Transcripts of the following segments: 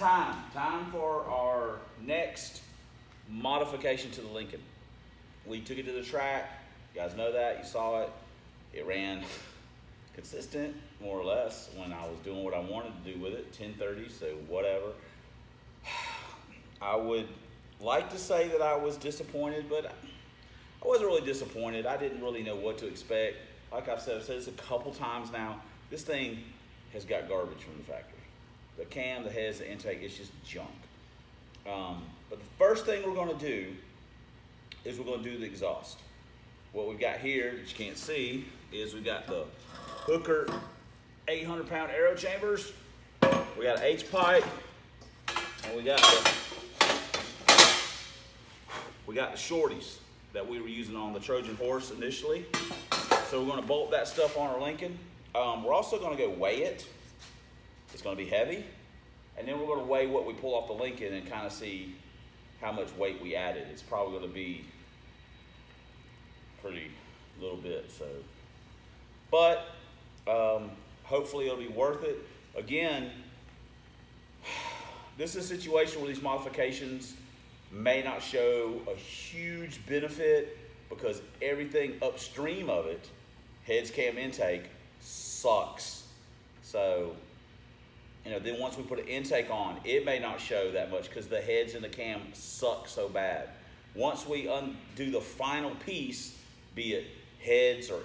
Time for our next modification to the Lincoln. We took it to the track. You guys know that, you saw it. It ran consistent, more or less, when I was doing what I wanted to do with it, 1030, so whatever. I would like to say that I was disappointed, but I wasn't really disappointed. I didn't really know what to expect. Like I've said this a couple times now, this thing has got garbage from the factory. The cam, the heads, the intake, it's just junk. But the first thing we're gonna do is we're gonna do the exhaust. What we've got here that you can't see is we've got the Hooker 800-pound aero chambers. We got an H-pipe, and we got the shorties that we were using on the Trojan horse initially. So we're gonna bolt that stuff on our Lincoln. We're also gonna go weigh it. It's gonna be heavy. And then we're gonna weigh what we pull off the Lincoln and kind of see how much weight we added. It's probably gonna be pretty little bit, so. But hopefully it'll be worth it. Again, this is a situation where these modifications may not show a huge benefit because everything upstream of it, heads, cam, intake, sucks. So, then once we put an intake on, it may not show that much because the heads and the cam suck so bad. Once we undo the final piece, be it heads or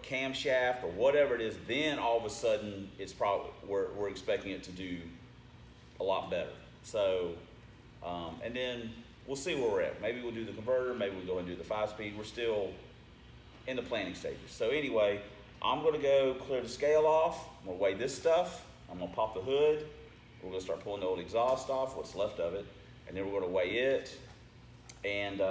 camshaft or whatever it is, then all of a sudden it's probably we're expecting it to do a lot better. So, and then we'll see where we're at. Maybe we'll do the converter. Maybe we'll go and do the 5-speed. We're still in the planning stages. So anyway, I'm gonna go clear the scale off. I'm gonna weigh this stuff. I'm gonna pop the hood. We're gonna start pulling the old exhaust off, what's left of it, and then we're gonna weigh it. And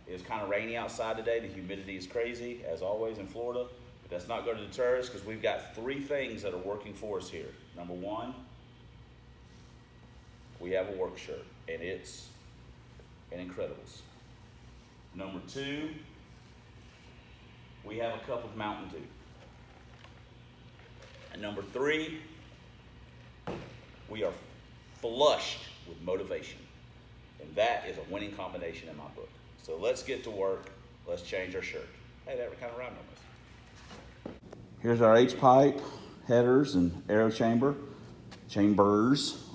it's kind of rainy outside today. The humidity is crazy, as always in Florida, but that's not gonna deter us because we've got 3 things that are working for us here. Number 1, we have a work shirt, and it's an Incredibles. Number 2, we have a cup of Mountain Dew. And number 3, we are flushed with motivation. And that is a winning combination in my book. So let's get to work. Let's change our shirt. Hey, that kind of rhymed almost. Here's our H-pipe headers and aero chambers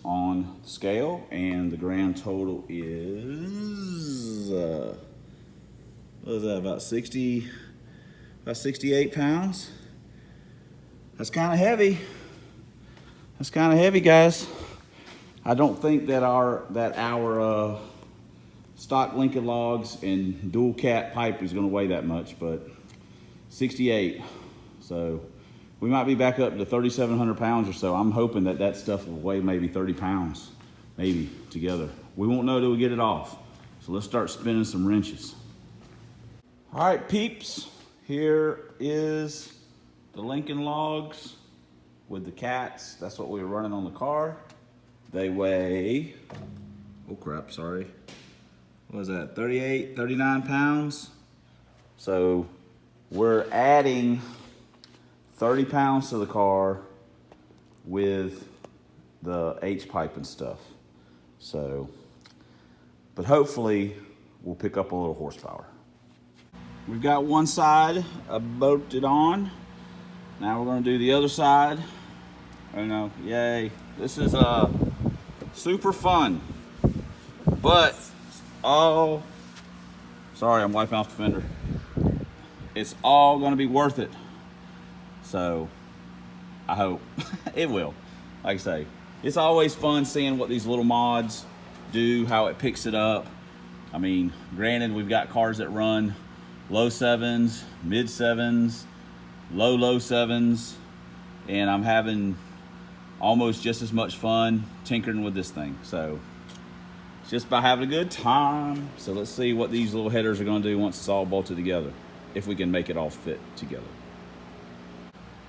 on the scale, and the grand total is what is that, about 68 pounds. That's kind of heavy. That's kind of heavy, guys. I don't think that our stock Lincoln logs and dual cat pipe is going to weigh that much, but 68. So we might be back up to 3,700 pounds or so. I'm hoping that stuff will weigh maybe 30 pounds, maybe together. We won't know till we get it off. So let's start spinning some wrenches. All right, peeps. Here is the Lincoln logs with the cats. That's what we were running on the car. They weigh, oh crap, sorry. What was that, 38, 39 pounds? So we're adding 30 pounds to the car with the H-pipe and stuff. So, but hopefully we'll pick up a little horsepower. We've got one side bolted on. Now we're gonna do the other side. Oh no, yay. This is super fun. But, oh, sorry, I'm wiping off the fender. It's all gonna be worth it. So, I hope it will. Like I say, it's always fun seeing what these little mods do, how it picks it up. I mean, granted, we've got cars that run low 7s, mid 7s, low 7s, and I'm having almost just as much fun tinkering with this thing. So it's just about having a good time. So let's see what these little headers are going to do once it's all bolted together, if we can make it all fit together.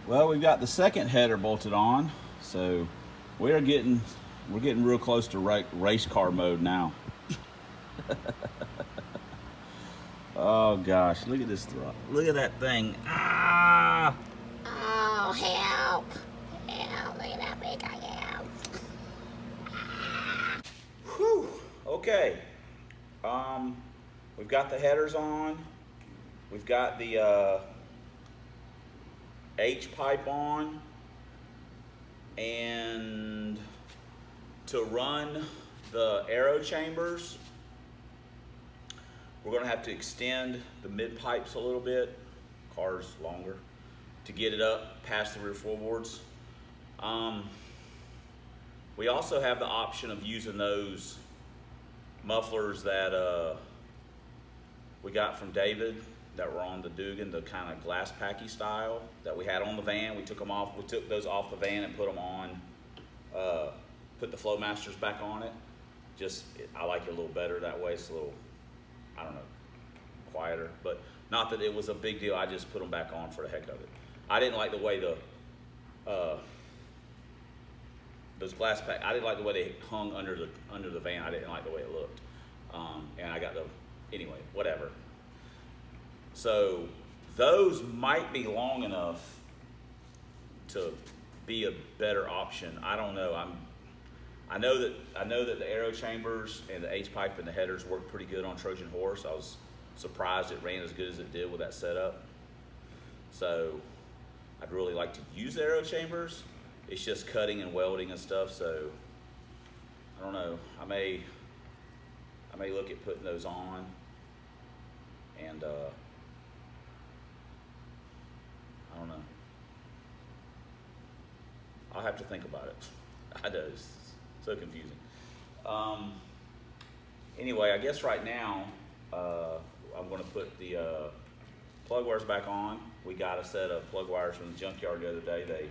Well, we've got the second header bolted on, so we're getting real close to race car mode now. Oh gosh, look at this throttle. Look at that thing. Ah! Oh, help. Help, look at how big I am. Okay, we've got the headers on. We've got the H pipe on, and to run the aero chambers, we're going to have to extend the mid pipes a little bit, cars longer, to get it up past the rear floorboards. We also have the option of using those mufflers that we got from David that were on the Dugan, the kind of glass packy style that we had on the van. We took them off. We took those off the van and put them on, put the Flowmasters back on it. I like it a little better that way. It's a little, I don't know, quieter, but not that it was a big deal. I just put them back on for the heck of it. I didn't like the way those glass pack, I didn't like the way they hung under the van. I didn't like the way it looked. And I got anyway, whatever. So those might be long enough to be a better option. I don't know. I know that the aero chambers and the H pipe and the headers work pretty good on Trojan Horse. I was surprised it ran as good as it did with that setup. So I'd really like to use the aero chambers. It's just cutting and welding and stuff, so I don't know. I may look at putting those on, and I don't know. I'll have to think about it. I know, it's so confusing. Anyway, I guess right now I'm going to put the plug wires back on. We got a set of plug wires from the junkyard the other day.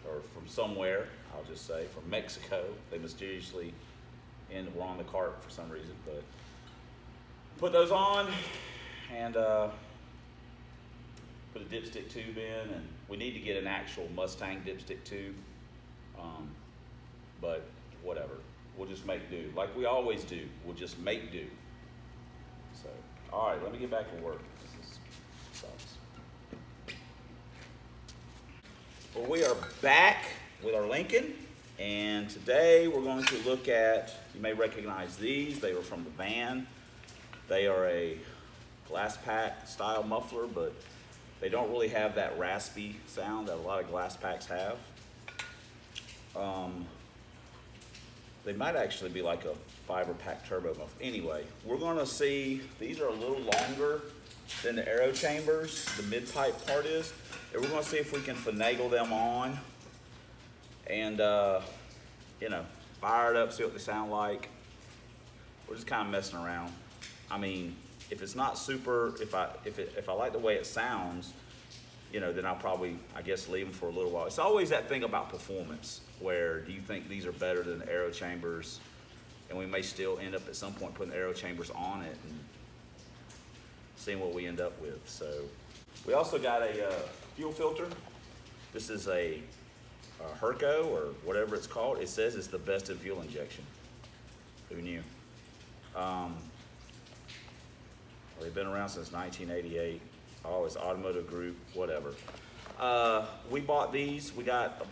Or from somewhere, I'll just say, from Mexico. They mysteriously were on the cart for some reason, but put those on and put a dipstick tube in, and we need to get an actual Mustang dipstick tube, but whatever, we'll just make do like we always do. We'll just make do. So all right, let me get back to work. This sucks. Well, we are back with our Lincoln, and today we're going to look at, you may recognize these. They were from the van. They are a glass pack style muffler, but they don't really have that raspy sound that a lot of glass packs have. They might actually be like a fiber pack turbo muffler. Anyway, we're going to see, these are a little longer than the aero chambers, the mid pipe part is. And we're going to see if we can finagle them on and, fire it up, see what they sound like. We're just kind of messing around. I mean, if it's not super, if I like the way it sounds, then I'll probably, I guess, leave them for a little while. It's always that thing about performance, where do you think these are better than the aero chambers? And we may still end up at some point putting the aero chambers on it and seeing what we end up with. So we also got a fuel filter. This is a Herco or whatever it's called. It says it's the best in fuel injection. Who knew? They've been around since 1988. Oh, it's Automotive Group, whatever. We bought these. We got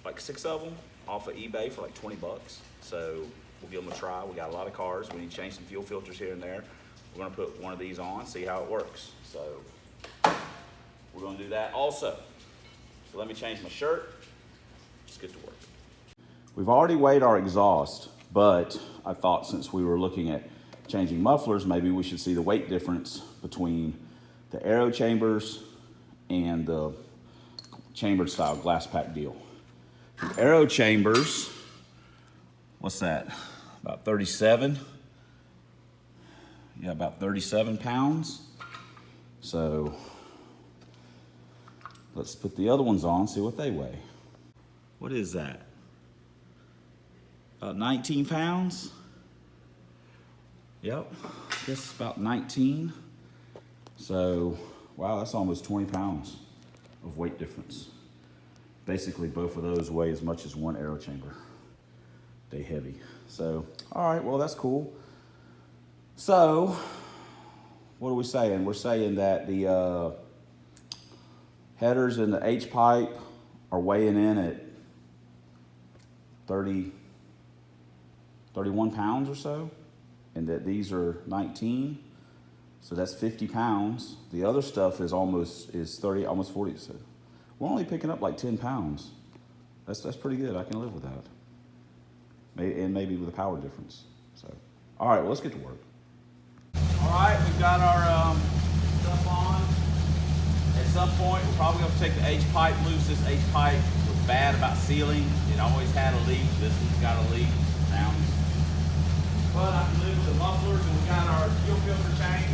like 6 of them off of eBay for like 20 bucks. So we'll give them a try. We got a lot of cars. We need to change some fuel filters here and there. We're going to put one of these on, see how it works. So we're going to do that also. So let me change my shirt. Let's get to work. We've already weighed our exhaust, but I thought since we were looking at changing mufflers, maybe we should see the weight difference between the aero chambers and the chambered style glass pack deal. The aero chambers, what's that? About 37. Yeah, about 37 pounds. So let's put the other ones on, see what they weigh. What is that? About 19 pounds? Yep, I guess it's about 19. So, wow, that's almost 20 pounds of weight difference. Basically, both of those weigh as much as one aero chamber. They heavy. So, all right, well, that's cool. So, what are we saying? We're saying that the headers in the H pipe are weighing in at 30, 31 pounds or so, and that these are 19. So that's 50 pounds. The other stuff is almost 30, almost 40. So we're only picking up like 10 pounds. That's pretty good. I can live with that. Maybe with a power difference. So, all right, well, let's get to work. All right, we've got our stuff on. At some point, we're probably going to take the H-pipe loose. This H-pipe was bad about sealing. It always had a leak. This one's got a leak now. But I can live with the mufflers, and we got our fuel filter change.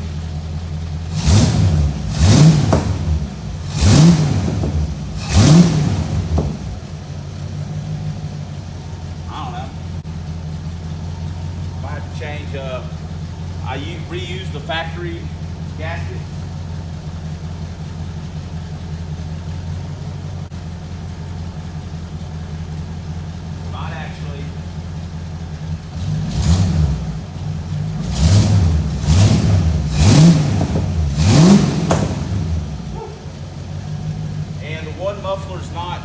I don't know. If I have to change, I reuse the factory gasket. Not actually. And the one muffler's not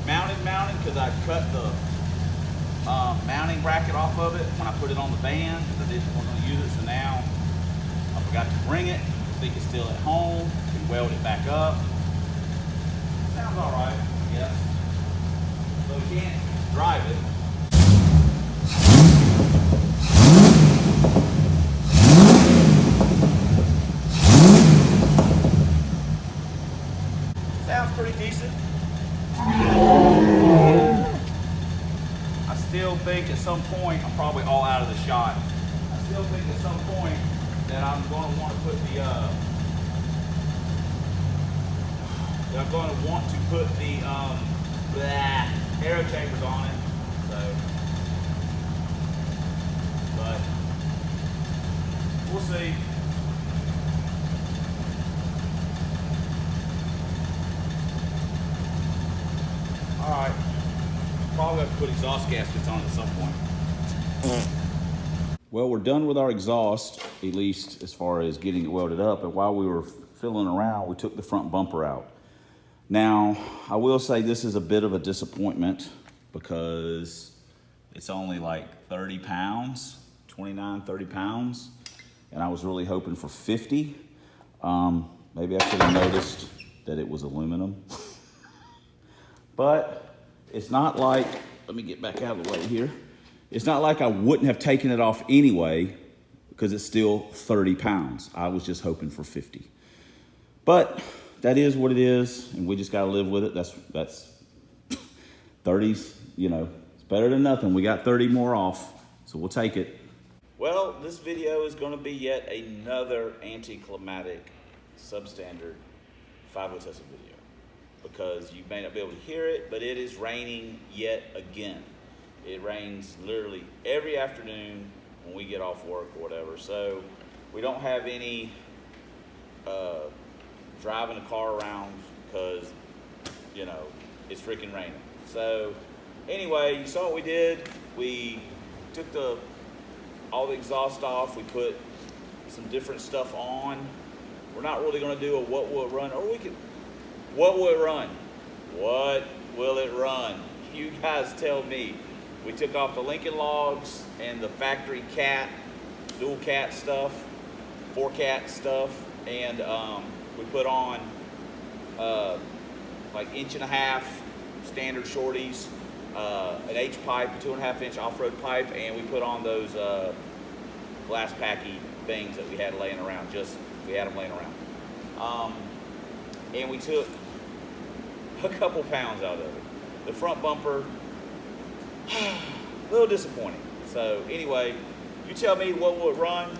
mounted because I cut the mounting bracket off of it when I put it on the van because I didn't want to use it. So now I forgot to bring it. I think it's still at home. Can weld it back up. Sounds all right, I guess. So we can't drive it. Sounds pretty decent. I still think at some point, I'm probably all out of the shot. I still think at some point that I'm going to want to put the aero chambers on it. So, but we'll see. All right, probably have to put exhaust gaskets on at some point. Well, we're done with our exhaust, at least as far as getting it welded up. And while we were fiddling around, we took the front bumper out. Now, I will say this is a bit of a disappointment because it's only like 30 pounds, 29, 30 pounds. And I was really hoping for 50. Maybe I should have noticed that it was aluminum. But it's not like, let me get back out of the way here. It's not like I wouldn't have taken it off anyway because it's still 30 pounds. I was just hoping for 50. But that is what it is, and we just got to live with it. That's 30s, you know, it's better than nothing. We got 30 more off, so we'll take it. Well, this video is going to be yet another anticlimactic substandard 5.0 testing video because you may not be able to hear it, but it is raining yet again. It rains literally every afternoon when we get off work or whatever, so we don't have any driving a car around because, you know, it's freaking raining. So anyway, you saw what we did. We took all the exhaust off. We put some different stuff on. We're not really going to do a what will it run, or we could, what will it run? What will it run? You guys tell me. We took off the Lincoln logs and the factory cat, dual cat stuff, 4-cat stuff, and we put on like 1.5" standard shorties, an H-pipe, a 2.5" off-road pipe, and we put on those glass packy things that we had laying around. We had them laying around. And we took a couple pounds out of it. The front bumper, a little disappointing. So anyway, you tell me what will it run?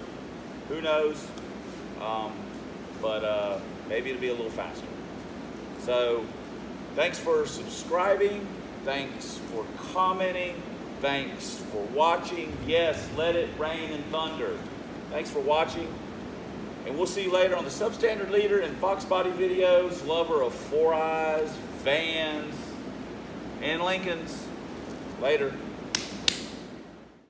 Who knows? But maybe it'll be a little faster. So thanks for subscribing. Thanks for commenting. Thanks for watching. Yes, let it rain and thunder. Thanks for watching. And we'll see you later on the substandard leader and Fox body videos, lover of 4eyes, vans, and Lincolns. Later.